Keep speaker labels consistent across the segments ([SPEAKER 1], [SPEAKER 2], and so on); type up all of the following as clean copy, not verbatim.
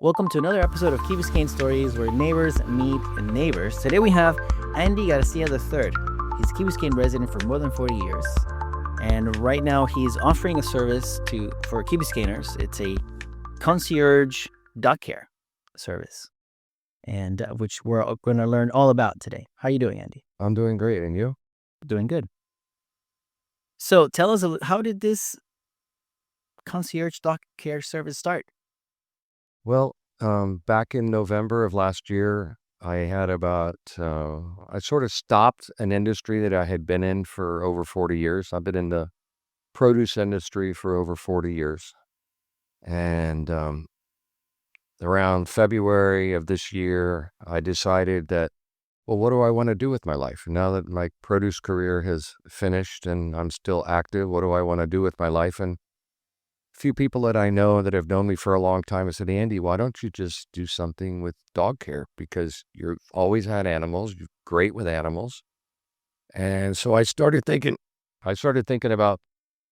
[SPEAKER 1] Welcome to another episode of Key Biscayne Stories, where neighbors meet neighbors. Today we have Andy Garcia III. He's a Key Biscayne resident for more than 40 years. And right now he's offering a service for Key Biscayners. It's a concierge dog care service, and which we're going to learn all about today. How are you doing, Andy?
[SPEAKER 2] I'm doing great, and you?
[SPEAKER 1] Doing good. So tell us, how did this concierge dog care service start?
[SPEAKER 2] Well, back in November of last year, I sort of stopped an industry that I had been in for over 40 years. I've been in the produce industry for over 40 years. And around February of this year, I decided that, well, what do I want to do with my life? Now that my produce career has finished and I'm still active, what do I want to do with my life? And few people that I know that have known me for a long time have said, Andy, why don't you just do something with dog care? Because you've always had animals, you're great with animals. And so I started thinking about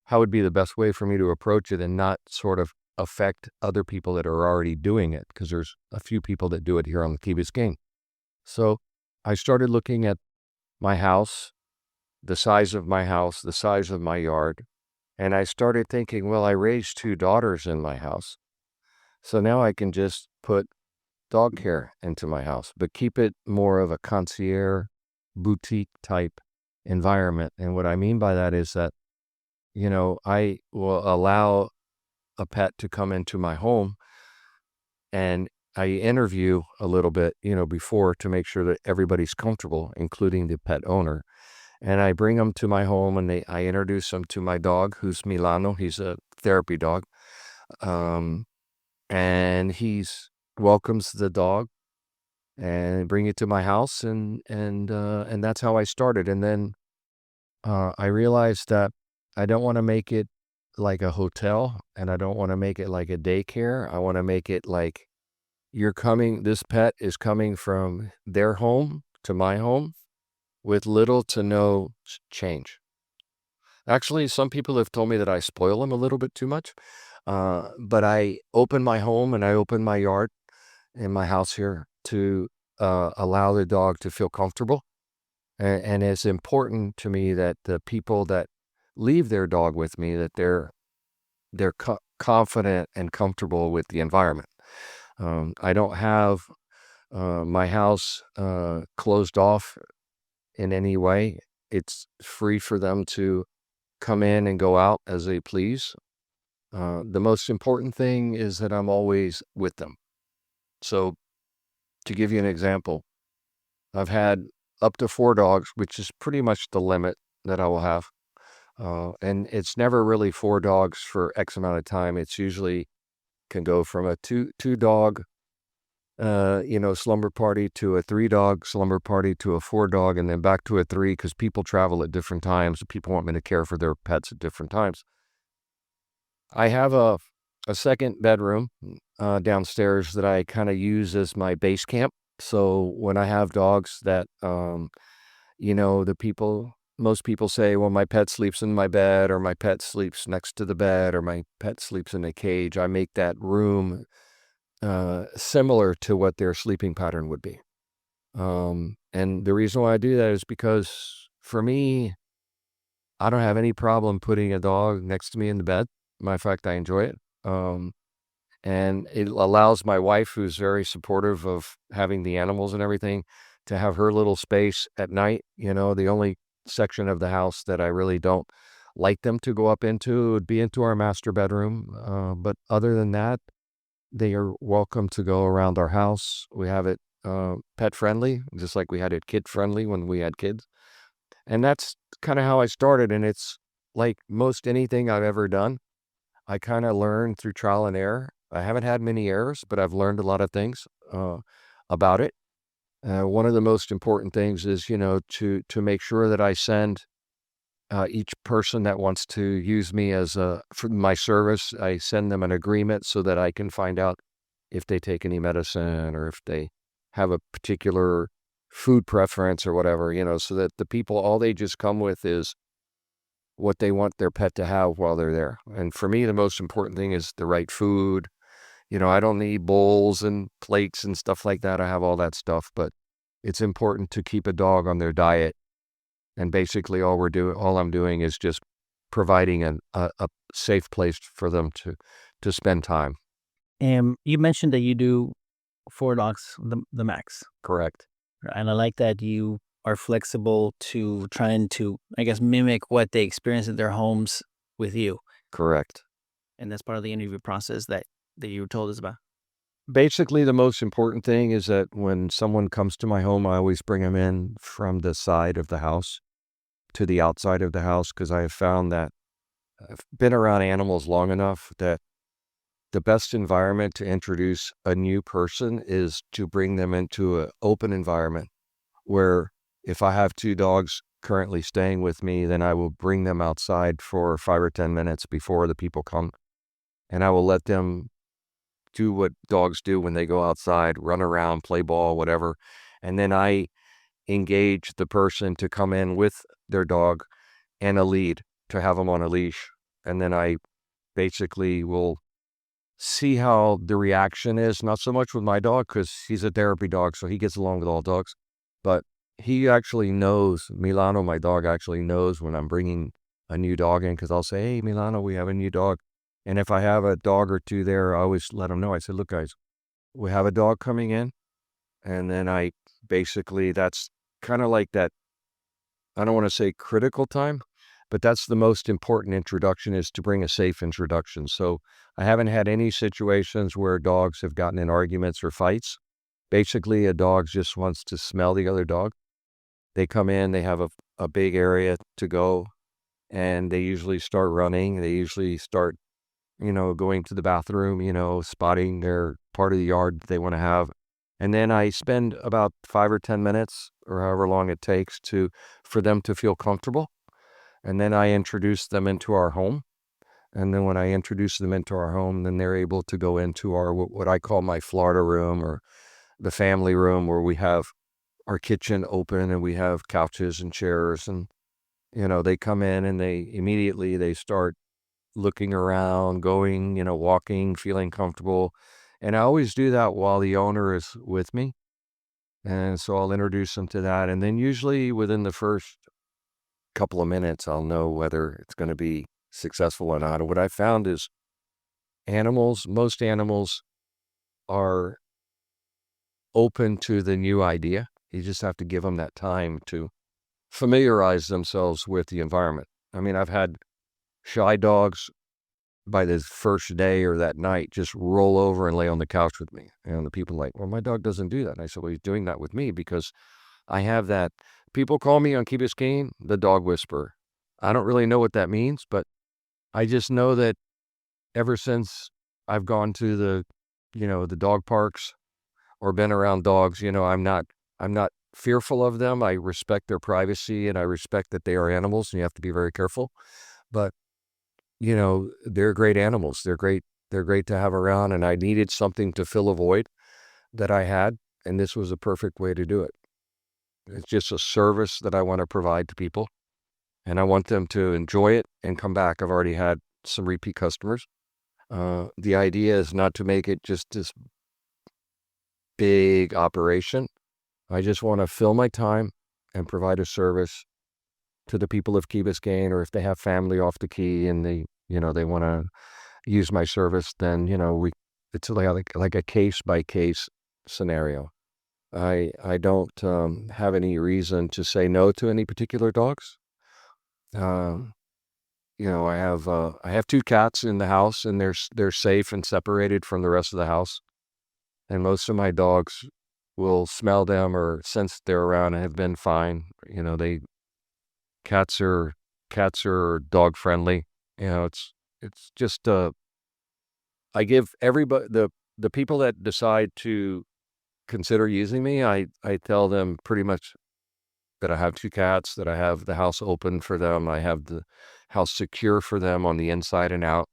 [SPEAKER 2] how would be the best way for me to approach it and not sort of affect other people that are already doing it, because there's a few people that do it here on the Key Biscayne. So I started looking at my house, the size of my house, the size of my yard. And I started thinking, well, I raised two daughters in my house. So now I can just put dog care into my house, but keep it more of a concierge boutique type environment. And what I mean by that is that, I will allow a pet to come into my home, and I interview a little bit, before, to make sure that everybody's comfortable, including the pet owner. And I bring them to my home, and I introduce them to my dog, who's Milano. He's a therapy dog. And he's welcomes the dog and bring it to my house. And that's how I started. And then I realized that I don't want to make it like a hotel, and I don't want to make it like a daycare. I want to make it like this pet is coming from their home to my home, with little to no change. Actually, some people have told me that I spoil them a little bit too much, but I open my home and I open my yard in my house here to allow the dog to feel comfortable. And it's important to me that the people that leave their dog with me, that they're confident and comfortable with the environment. I don't have my house closed off in any way. It's free for them to come in and go out as they please. The most important thing is that I'm always with them. So to give you an example, I've had up to 4 dogs, which is pretty much the limit that I will have. And it's never really 4 dogs for X amount of time. It's usually can go from a two dog slumber party to a 3-dog slumber party to a 4-dog, and then back to a 3, because people travel at different times. People want me to care for their pets at different times. I have a second bedroom downstairs that I kind of use as my base camp. So when I have dogs that, most people say, well, my pet sleeps in my bed, or my pet sleeps next to the bed, or my pet sleeps in a cage. I make that room similar to what their sleeping pattern would be. And the reason why I do that is because, for me, I don't have any problem putting a dog next to me in the bed. Matter of fact, I enjoy it. And it allows my wife, who's very supportive of having the animals and everything, to have her little space at night. The only section of the house that I really don't like them to go up into would be into our master bedroom. But other than that, they are welcome to go around our house. We have it pet friendly, just like we had it kid friendly when we had kids. And that's kind of how I started. And it's like most anything I've ever done, I kind of learned through trial and error. I haven't had many errors, but I've learned a lot of things about it. One of the most important things is, to make sure that I send each person that wants to use me for my service, I send them an agreement so that I can find out if they take any medicine, or if they have a particular food preference or whatever, so that the people, all they just come with is what they want their pet to have while they're there. And for me, the most important thing is the right food, I don't need bowls and plates and stuff like that. I have all that stuff, but it's important to keep a dog on their diet. And basically all I'm doing is just providing a safe place for them to spend time.
[SPEAKER 1] And you mentioned that you do 4 dogs, the max.
[SPEAKER 2] Correct.
[SPEAKER 1] And I like that you are flexible to trying to, I guess, mimic what they experience in their homes with you.
[SPEAKER 2] Correct.
[SPEAKER 1] And that's part of the interview process that you told us about.
[SPEAKER 2] Basically, the most important thing is that when someone comes to my home, I always bring them in from the side of the house to the outside of the house, because I have found that I've been around animals long enough that the best environment to introduce a new person is to bring them into an open environment where if I have 2 dogs currently staying with me, then I will bring them outside for 5 or 10 minutes before the people come. And I will let them do what dogs do when they go outside, run around, play ball, whatever. And then I engage the person to come in with their dog and a lead, to have them on a leash. And then I basically will see how the reaction is, not so much with my dog because he's a therapy dog, so he gets along with all dogs. But he actually knows, Milano, my dog, actually knows when I'm bringing a new dog in, because I'll say, hey, Milano, we have a new dog. And if I have a dog or two there, I always let him know. I said, look, guys, we have a dog coming in. And then I basically, that's kind of like that, I don't want to say critical time, but that's the most important introduction, is to bring a safe introduction. So I haven't had any situations where dogs have gotten in arguments or fights. Basically, a dog just wants to smell the other dog. They come in, they have a big area to go, and they usually start running. They usually start, going to the bathroom, spotting their part of the yard that they want to have. And then I spend about 5 or 10 minutes, or however long it takes, for them to feel comfortable. And then I introduce them into our home. And then when I introduce them into our home, then they're able to go into our, what I call my Florida room, or the family room, where we have our kitchen open and we have couches and chairs. And, they come in and they start looking around, going, walking, feeling comfortable. And I always do that while the owner is with me. And so I'll introduce them to that. And then usually within the first couple of minutes, I'll know whether it's going to be successful or not. And what I found is most animals are open to the new idea. You just have to give them that time to familiarize themselves with the environment. I mean, I've had shy dogs by the first day or that night just roll over and lay on the couch with me. And the people are like, well, my dog doesn't do that. And I said, well, he's doing that with me because I have that. People call me on Key Biscayne the dog whisperer. I don't really know what that means, but I just know that ever since I've gone to the dog parks or been around dogs, I'm not fearful of them. I respect their privacy and I respect that they are animals and you have to be very careful. But they're great animals. They're great to have around, and I needed something to fill a void that I had, and this was a perfect way to do it. It's just a service that I want to provide to people, and I want them to enjoy it and come back. I've already had some repeat customers. The idea is not to make it just this big operation. I just want to fill my time and provide a service to the people of Key Biscayne, or if they have family off the Key and they want to use my service, then, it's like a case by case scenario. I don't have any reason to say no to any particular dogs. I have 2 cats in the house, and they're safe and separated from the rest of the house. And most of my dogs will smell them or sense they're around and have been fine. Cats are dog friendly. It's just I give everybody, the people that decide to consider using me, I tell them pretty much that I have 2 cats, that I have the house open for them, I have the house secure for them on the inside and out.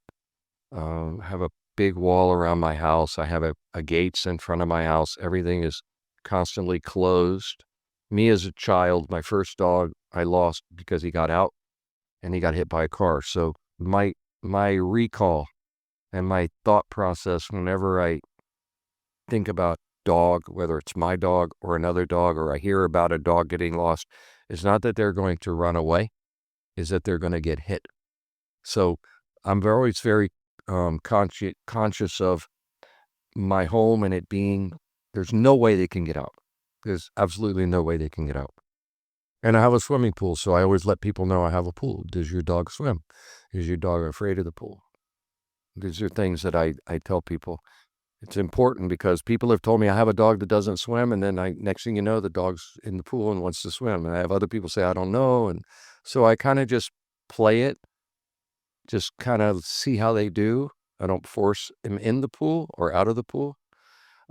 [SPEAKER 2] I have a big wall around my house. I have a gates in front of my house. Everything is constantly closed. Me as a child, my first dog I lost because he got out and he got hit by a car. So my recall And my thought process whenever I think about dog, whether it's my dog or another dog, or I hear about a dog getting lost, is not that they're going to run away, is that they're going to get hit. So I'm always very conscious of my home and it being, there's no way they can get out. There's absolutely no way they can get out. And I have a swimming pool, so I always let people know I have a pool. Does your dog swim? Is your dog afraid of the pool? These are things that I tell people. It's important because people have told me I have a dog that doesn't swim, and then next thing you know, the dog's in the pool and wants to swim. And I have other people say, I don't know. And so I kind of just play it, just kind of see how they do. I don't force them in the pool or out of the pool.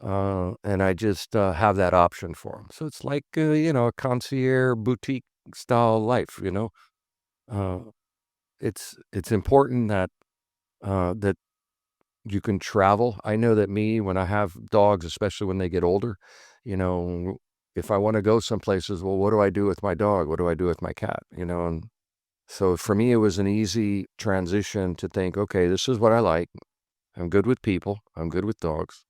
[SPEAKER 2] And I just have that option for them. So it's like, a concierge boutique style life, Uh, it's important that you can travel. I know that when I have dogs, especially when they get older, if I want to go some places, well, what do I do with my dog? What do I do with my cat? And so for me, it was an easy transition to think, okay, this is what I like. I'm good with people. I'm good with dogs.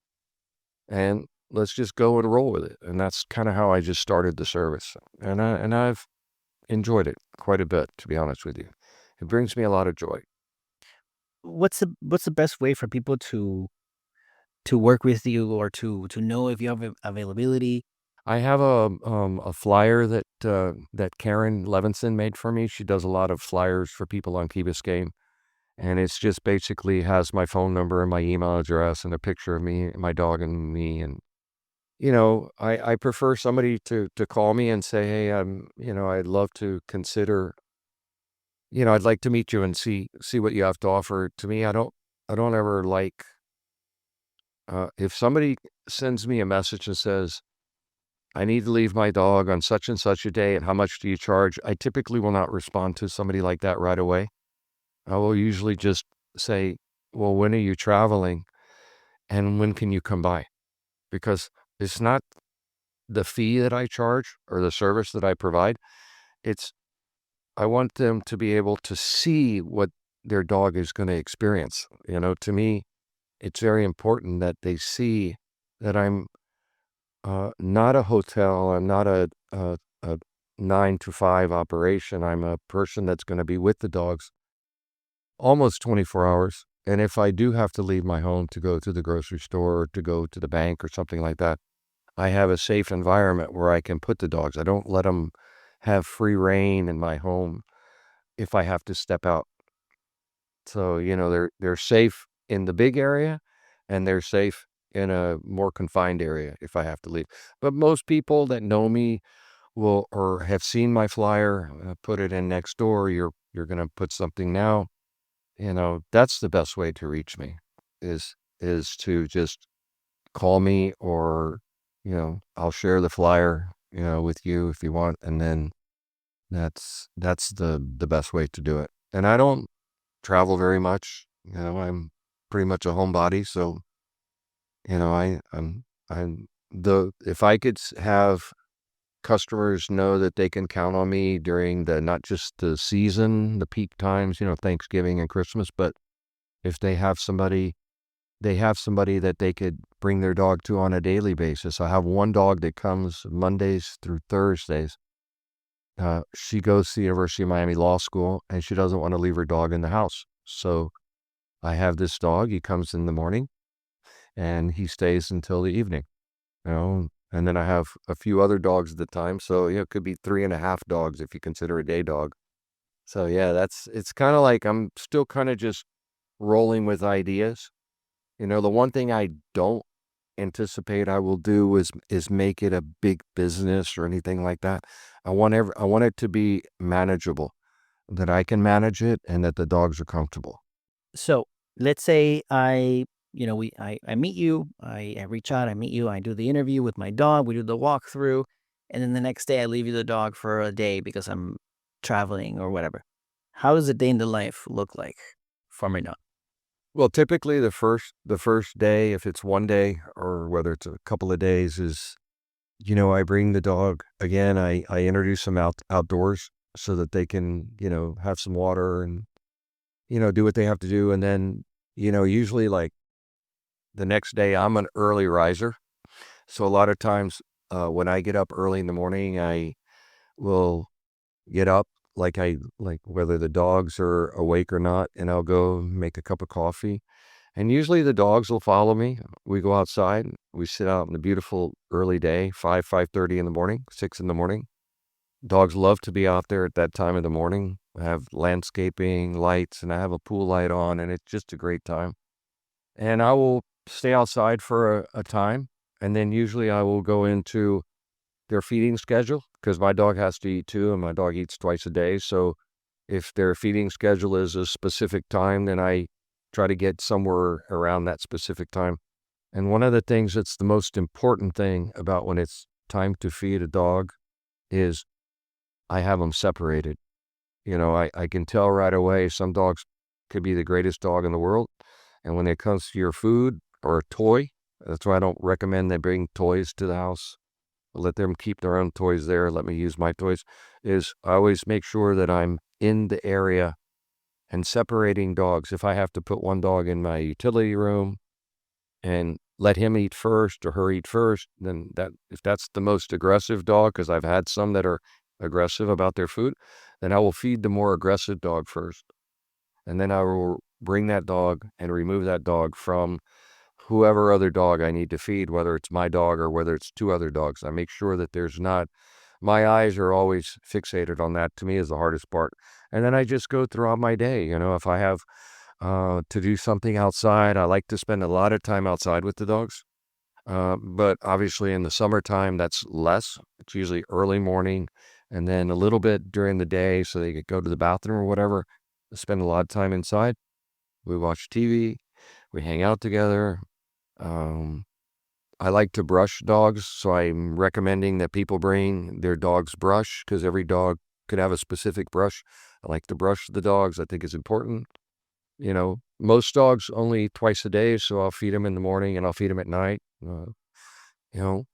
[SPEAKER 2] And let's just go and roll with it. And that's kind of how I just started the service. And I've enjoyed it quite a bit, to be honest with you. It brings me a lot of joy.
[SPEAKER 1] What's the best way for people to work with you or to know if you have availability?
[SPEAKER 2] I have a flyer that Karen Levinson made for me. She does a lot of flyers for people on Key Biscayne. And it's just basically has my phone number and my email address and a picture of me, my dog and me. And, I prefer somebody to call me and say, hey, I'd love to consider, I'd like to meet you and see what you have to offer. To me, I don't ever like, if somebody sends me a message and says, I need to leave my dog on such and such a day, and how much do you charge? I typically will not respond to somebody like that right away. I will usually just say, well, when are you traveling and when can you come by? Because it's not the fee that I charge or the service that I provide. It's, I want them to be able to see what their dog is going to experience. To me, it's very important that they see that I'm not a hotel. I'm not a 9 to 5 operation. I'm a person that's going to be with the dogs almost 24 hours. And if I do have to leave my home to go to the grocery store or to go to the bank or something like that, I have a safe environment where I can put the dogs. I don't let them have free rein in my home if I have to step out. So, they're safe in the big area and they're safe in a more confined area if I have to leave. But most people that know me will or have seen my flyer, put it in next door. You're going to put something now. That's the best way to reach me is to just call me or, I'll share the flyer, with you if you want. And then that's the best way to do it. And I don't travel very much. I'm pretty much a homebody. So, if I could have customers know that they can count on me during not just the season, the peak times, Thanksgiving and Christmas, but if they have somebody that they could bring their dog to on a daily basis. I have one dog that comes Mondays through Thursdays. She goes to the University of Miami Law School and she doesn't want to leave her dog in the house. So I have this dog. He comes in the morning and he stays until the evening, and then I have a few other dogs at the time. So, it could be 3.5 dogs if you consider a day dog. So yeah, it's kind of like I'm still kind of just rolling with ideas. The one thing I don't anticipate I will do is make it a big business or anything like that. I want it to be manageable, that I can manage it and that the dogs are comfortable.
[SPEAKER 1] So let's say I meet you, I reach out, I meet you, I do the interview with my dog, we do the walkthrough, and then the next day I leave you the dog for a day because I'm traveling or whatever. How does a day in the life look like for my dog?
[SPEAKER 2] Well, typically the first day, if it's one day or whether it's a couple of days, is, I bring the dog again. I introduce them outdoors so that they can, have some water and, do what they have to do. And then Usually like the next day I'm an early riser. So a lot of times when I get up early in the morning, I will get up like whether the dogs are awake or not, and I'll go make a cup of coffee. And usually the dogs will follow me. We go outside, we sit out in the beautiful early day, 5:30 in the morning, 6 in the morning. Dogs love to be out there at that time of the morning. I have landscaping lights and I have a pool light on, and it's just a great time. And I will stay outside for a time, and then usually I will go into their feeding schedule because my dog has to eat too, and my dog eats twice a day. So if their feeding schedule is a specific time, then I try to get somewhere around that specific time. And one of the things that's the most important thing about when it's time to feed a dog is I have them separated. I can tell right away some dogs could be the greatest dog in the world. And when it comes to your food or a toy, that's why I don't recommend they bring toys to the house. Let them keep their own toys there. Let me use my toys. Is I always make sure that I'm in the area and separating dogs. If I have to put one dog in my utility room and let him eat first or her eat first, then if that's the most aggressive dog, because I've had some that are aggressive about their food, then I will feed the more aggressive dog first. And then I will bring that dog and remove that dog from whoever other dog I need to feed, whether it's my dog or whether it's two other dogs. I make sure that there's not, my eyes are always fixated on that. To me is the hardest part. And then I just go throughout my day. If I have to do something outside, I like to spend a lot of time outside with the dogs. But obviously in the summertime, that's less. It's usually early morning and then a little bit during the day so they could go to the bathroom or whatever. I spend a lot of time inside. We watch TV. We hang out together. Um, I like to brush dogs, so I'm recommending that people bring their dog's brush because every dog could have a specific brush. I like to brush the dogs. I think it's important. Most dogs only eat twice a day, so I'll feed them in the morning and I'll feed them at night. You know,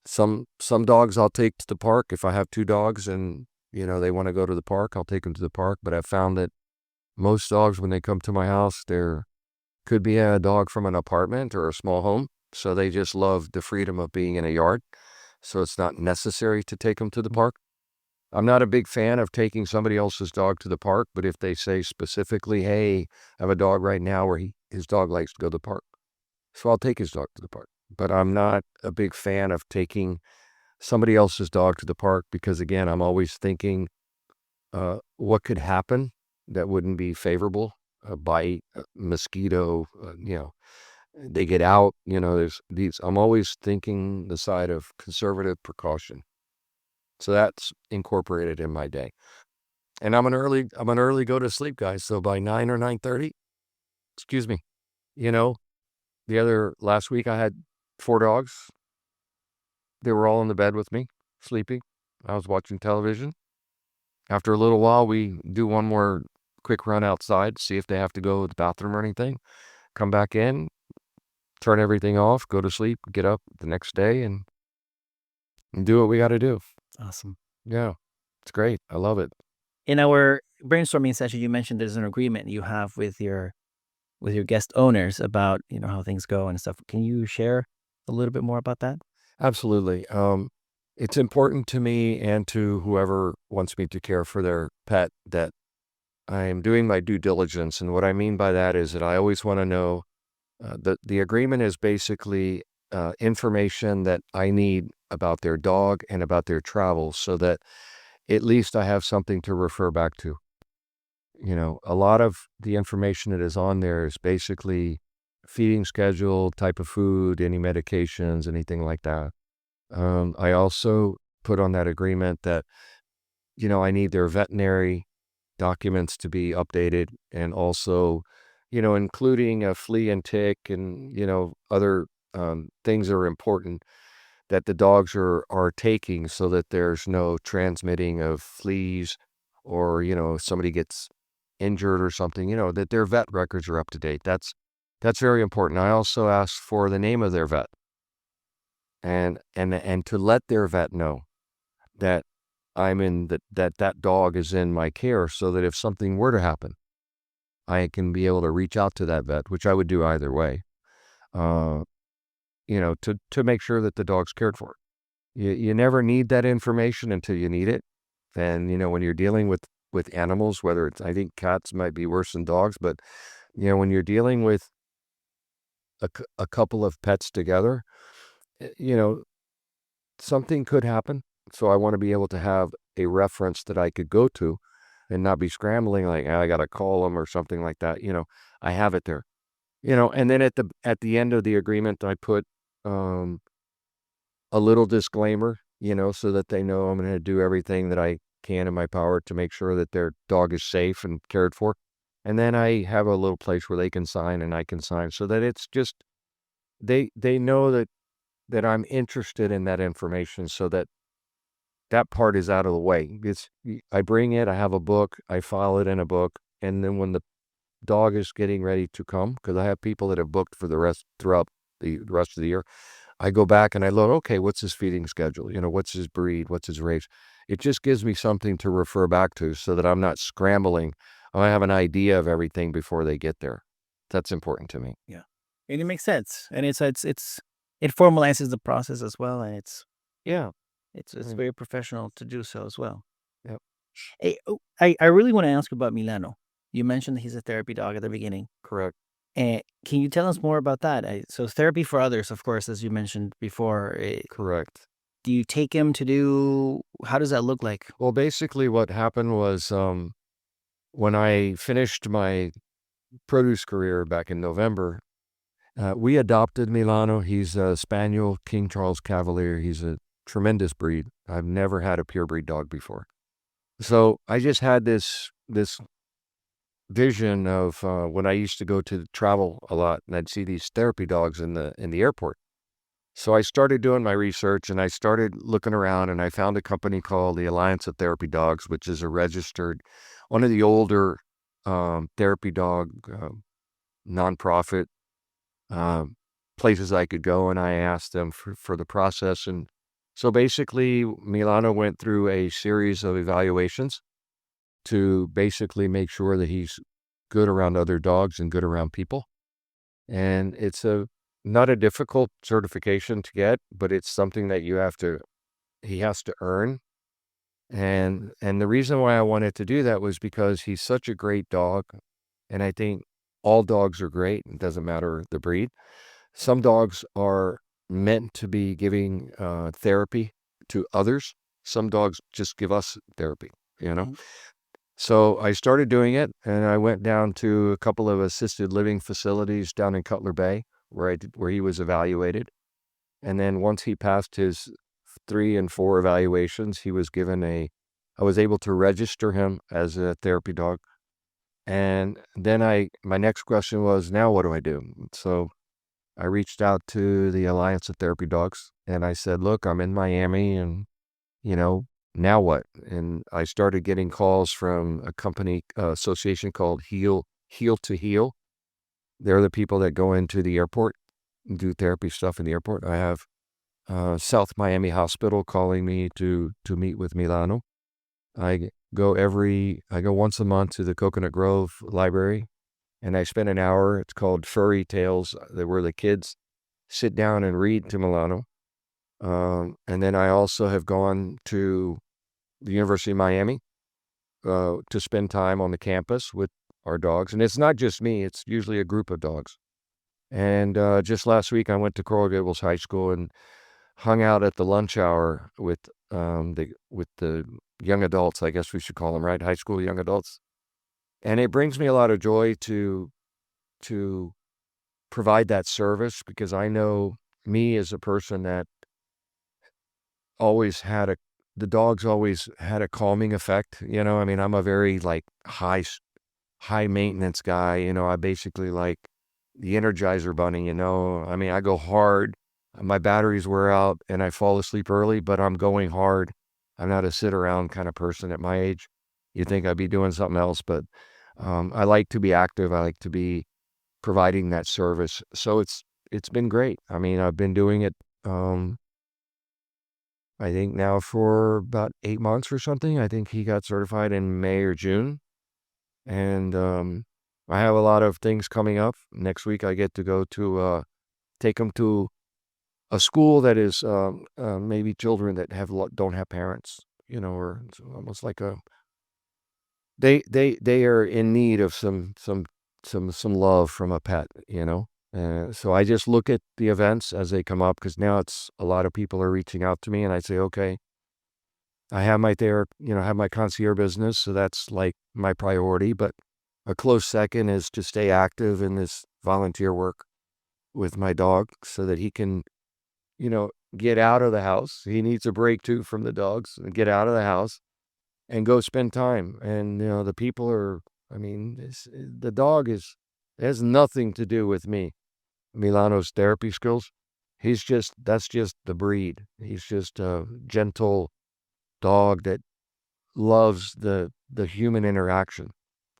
[SPEAKER 2] some dogs I'll take to the park. If I have two dogs and they want to go to the park, I'll take them to the park. But I've found that most dogs, when they come to my house, there could be a dog from an apartment or a small home. So they just love the freedom of being in a yard. So it's not necessary to take them to the park. I'm not a big fan of taking somebody else's dog to the park, but if they say specifically, hey, I have a dog right now where his dog likes to go to the park, so I'll take his dog to the park. But I'm not a big fan of taking somebody else's dog to the park because, again, I'm always thinking what could happen that wouldn't be favorable. A bite, a mosquito, they get out, there's these, I'm always thinking the side of conservative precaution. So that's incorporated in my day. And I'm an early go to sleep guy. So by 9 or 9:30, excuse me, last week I had 4 dogs. They were all in the bed with me, sleeping. I was watching television. After a little while, we do one more quick run outside, see if they have to go to the bathroom or anything. Come back in, turn everything off, go to sleep, get up the next day and do what we got to do.
[SPEAKER 1] Awesome.
[SPEAKER 2] Yeah, it's great. I love it.
[SPEAKER 1] In our brainstorming session, you mentioned there's an agreement you have with your guest owners about how things go and stuff. Can you share a little bit more about that?
[SPEAKER 2] Absolutely. It's important to me and to whoever wants me to care for their pet that I am doing my due diligence. And what I mean by that is that I always want to know the agreement is basically information that I need about their dog and about their travels so that at least I have something to refer back to. A lot of the information that is on there is basically feeding schedule, type of food, any medications, anything like that. I also put on that agreement that, I need their veterinary documents to be updated and also, including a flea and tick and, other things that are important that the dogs are taking so that there's no transmitting of fleas or, if somebody gets injured or something, that their vet records are up to date. That's very important. I also asked for the name of their vet and to let their vet know that I'm in that dog is in my care so that if something were to happen, I can be able to reach out to that vet, which I would do either way, uh, to make sure that the dog's cared for. You never need that information until you need it. And, when you're dealing with animals, whether it's, I think cats might be worse than dogs, but, when you're dealing with a couple of pets together, eh, you know, something could happen. So I want to be able to have a reference that I could go to and not be scrambling like, "Ah, I got to call them or something like that. I have it there, and then at the end of the agreement, I put, um, a little disclaimer, so that they know I'm going to do everything that I can in my power to make sure that their dog is safe and cared for. And then I have a little place where they can sign and I can sign so that it's just, they know that I'm interested in that information so that that part is out of the way. I bring it, I have a book, I file it in a book. And then when the dog is getting ready to come, because I have people that have booked for the rest throughout the rest of the year, I go back and I look, okay, what's his feeding schedule? What's his breed? What's his race? It just gives me something to refer back to so that I'm not scrambling. I have an idea of everything before they get there. That's important to me.
[SPEAKER 1] Yeah. And it makes sense. And it formalizes the process as well. And
[SPEAKER 2] Yeah.
[SPEAKER 1] it's
[SPEAKER 2] Mm,
[SPEAKER 1] very professional to do so as well.
[SPEAKER 2] yep.
[SPEAKER 1] Hey, I really want to ask about Milano. You mentioned that he's a therapy dog at the beginning.
[SPEAKER 2] Correct.
[SPEAKER 1] And can you tell us more about that? So therapy for others, of course, as you mentioned before.
[SPEAKER 2] Correct.
[SPEAKER 1] Do you take him to do? How does that look like?
[SPEAKER 2] Well, basically what happened was, when I finished my produce career back in November, we adopted Milano. He's a Spaniel, King Charles Cavalier. He's a tremendous breed. I've never had a purebred dog before. So I just had this vision of, when I used to go to travel a lot and I'd see these therapy dogs in the airport. So I started doing my research and I started looking around and I found a company called the Alliance of Therapy Dogs, which is a registered, one of the older, therapy dog, nonprofit, um, places I could go. And I asked them for the process. And so basically Milano went through a series of evaluations to basically make sure that he's good around other dogs and good around people. And it's not a difficult certification to get, but it's something that he has to earn. And the reason why I wanted to do that was because he's such a great dog. And I think all dogs are great. It doesn't matter the breed. Some dogs are meant to be giving therapy to others. Some dogs just give us therapy, you know?
[SPEAKER 1] Mhm.
[SPEAKER 2] So I started doing it, and I went down to a couple of assisted living facilities down in Cutler Bay where he was evaluated. And then once he passed his 3 and 4 evaluations, I was able to register him as a therapy dog. And then my next question was, now what do I do? So I reached out to the Alliance of Therapy Dogs and I said, look, I'm in Miami and, you know, now what? And I started getting calls from a company, association called Heel to Heal. They're the people that go into the airport and do therapy stuff in the airport. I have South Miami Hospital calling me to meet with Milano. I go once a month to the Coconut Grove Library, and I spend an hour. It's called Furry Tales, where the kids sit down and read to Milano. And then I also have gone to the University of Miami to spend time on the campus with our dogs. And it's not just me, it's usually a group of dogs. And just last week, I went to Coral Gables High School and hung out at the lunch hour with the young adults, I guess we should call them, right? High school young adults. And it brings me a lot of joy to provide that service because I know me as a person that always had the dogs always had a calming effect. I mean, I'm a very like high maintenance guy. I basically like the Energizer Bunny. I mean, I go hard. My batteries wear out and I fall asleep early, but I'm going hard. I'm not a sit around kind of person at my age. You'd think I'd be doing something else, but I like to be active. I like to be providing that service. So it's been great. I mean, I've been doing it, I think now for about 8 months or something. I think he got certified in May or June. And I have a lot of things coming up. Next week, I get to go to take them to a school that is maybe children that don't have parents, or it's almost like they are in need of some love from a pet, so I just look at the events as they come up, because now it's a lot of people are reaching out to me, and I say, okay, I have have my concierge business, so that's like my priority, but a close second is to stay active in this volunteer work with my dog so that he can, get out of the house. He needs a break too from the dogs, and get out of the house and go spend time. And, the people are, I mean, the dog has nothing to do with me. Milano's therapy skills. That's just the breed. He's just a gentle dog that loves the human interaction,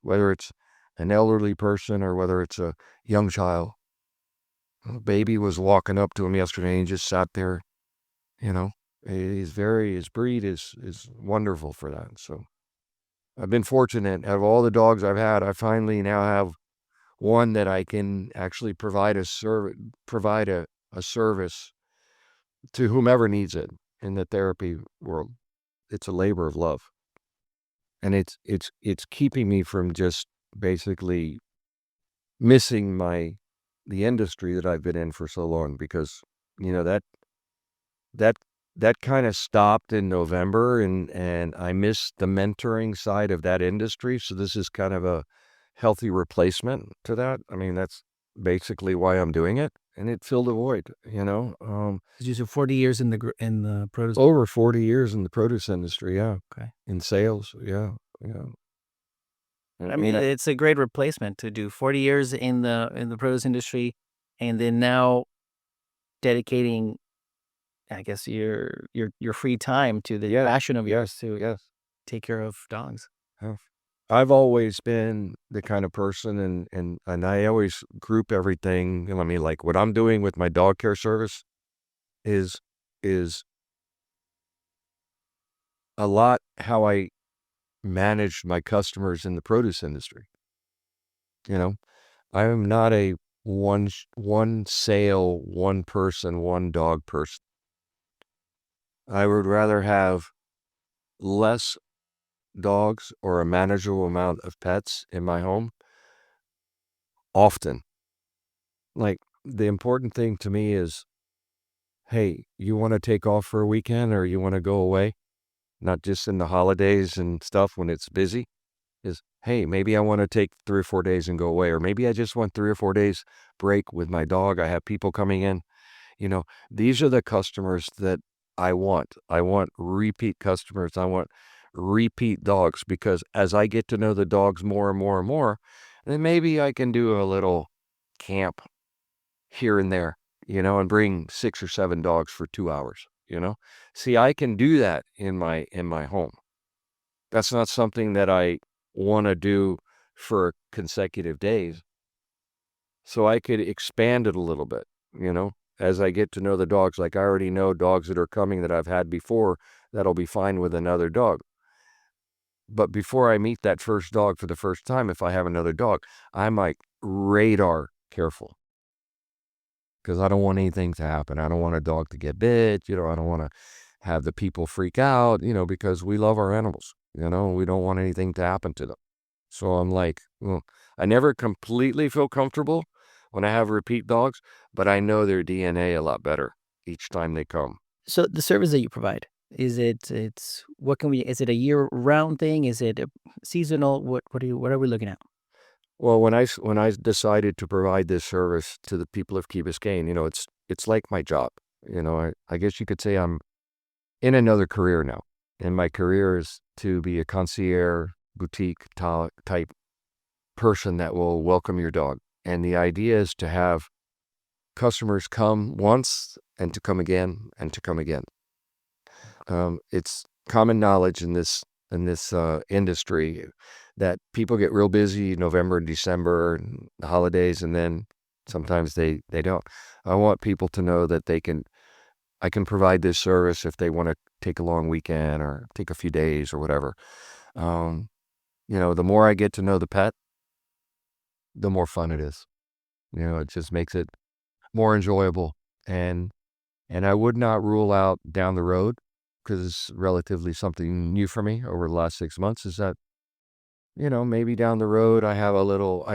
[SPEAKER 2] whether it's an elderly person or whether it's a young child. A baby was walking up to him yesterday and he just sat there, you know. His breed is wonderful for that. So I've been fortunate. Out of all the dogs I've had, I finally now have one that I can actually provide a service to whomever needs it in the therapy world. It's a labor of love. And it's keeping me from just basically missing the industry that I've been in for so long, because that that kind of stopped in November, and I missed the mentoring side of that industry. So this is kind of a healthy replacement to that. I mean, that's basically why I'm doing it, and it filled a void.
[SPEAKER 1] You said 40 years in the produce.
[SPEAKER 2] Over 40 years in the produce industry, yeah.
[SPEAKER 1] Okay.
[SPEAKER 2] In sales, yeah, yeah.
[SPEAKER 1] I mean, it's a great replacement to do 40 years in the produce industry, and then now dedicating, I guess, your free time to the passion of yours to take care of dogs.
[SPEAKER 2] Yeah. I've always been the kind of person, and I always group everything. I mean, like what I'm doing with my dog care service is a lot how I manage my customers in the produce industry. I am not a one sale, one person, one dog person. I would rather have less dogs or a manageable amount of pets in my home often. Like, the important thing to me is, hey, you want to take off for a weekend, or you want to go away? Not just in the holidays and stuff when it's busy. Is, hey, maybe I want to take 3 or 4 days and go away, or maybe I just want 3 or 4 days break with my dog. I have people coming in. These are the customers that I want. I want repeat customers. I want repeat dogs, because as I get to know the dogs more and more and more, then maybe I can do a little camp here and there, and bring 6 or 7 dogs for 2 hours. See, I can do that in my home. That's not something that I want to do for consecutive days. So I could expand it a little bit, as I get to know the dogs. Like, I already know dogs that are coming that I've had before that'll be fine with another dog. But before I meet that first dog for the first time, if I have another dog, I'm like radar careful, because I don't want anything to happen. I don't want a dog to get bit. I don't want to have the people freak out, because we love our animals, we don't want anything to happen to them. So I'm like, well, I never completely feel comfortable when I have repeat dogs, but I know their DNA a lot better each time they come.
[SPEAKER 1] So the service that you provide, is it is it a year-round thing? Is it a seasonal? What are we looking at?
[SPEAKER 2] Well, when I decided to provide this service to the people of Key Biscayne, it's like my job. I guess you could say I'm in another career now. And my career is to be a concierge boutique type person that will welcome your dog. And the idea is to have customers come once and to come again and to come again. It's common knowledge in this industry that people get real busy November and December and the holidays, and then sometimes they don't. I want people to know that I can provide this service if they want to take a long weekend or take a few days or whatever. The more I get to know the pet, the more fun it is. It just makes it more enjoyable. And I would not rule out down the road, because it's relatively something new for me over the last 6 months, is that, maybe down the road I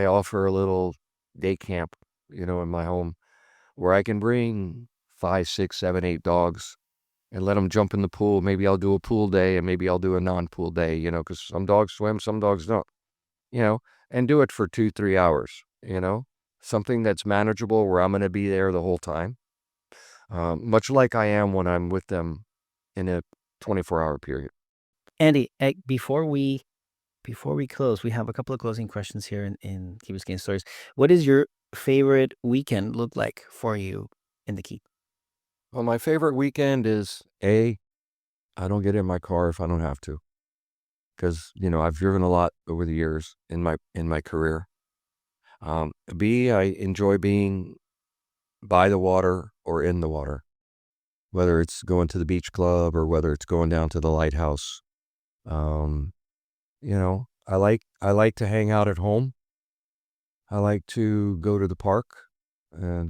[SPEAKER 2] offer a little day camp, in my home, where I can bring 5, 6, 7, 8 dogs and let them jump in the pool. Maybe I'll do a pool day and maybe I'll do a non-pool day, because some dogs swim, some dogs don't, and do it for 2, 3 hours, something that's manageable where I'm going to be there the whole time. Much like I am when I'm with them in a 24-hour period.
[SPEAKER 1] Andy, before we close, we have a couple of closing questions here in Key Biscayne Stories. What is your favorite weekend look like for you in the Key?
[SPEAKER 2] Well, my favorite weekend is I don't get in my car if I don't have to, because I've driven a lot over the years in my career. B, I enjoy being by the water or in the water, whether it's going to the beach club or whether it's going down to the lighthouse. I like to hang out at home. I like to go to the park,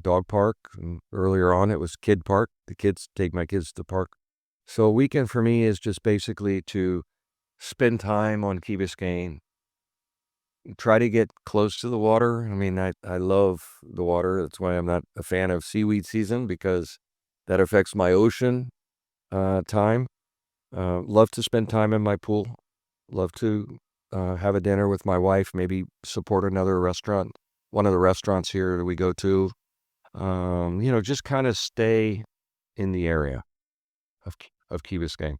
[SPEAKER 2] dog park. And earlier on, it was kid park. Take my kids to the park. So a weekend for me is just basically to spend time on Key Biscayne, try to get close to the water. I mean, I love the water. That's why I'm not a fan of seaweed season, because that affects my ocean time. Love to spend time in my pool. Love to have a dinner with my wife, maybe support another restaurant, one of the restaurants here that we go to. Just kind of stay in the area of Key Biscayne.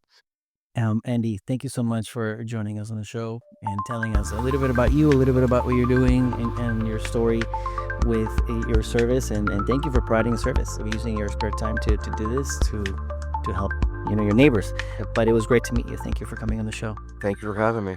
[SPEAKER 1] Andy, thank you so much for joining us on the show and telling us a little bit about you, a little bit about what you're doing and your story with your service. And thank you for providing a service of using your spare time to do this, to help your neighbors. But it was great to meet you. Thank you for coming on the show.
[SPEAKER 2] Thank you for having me.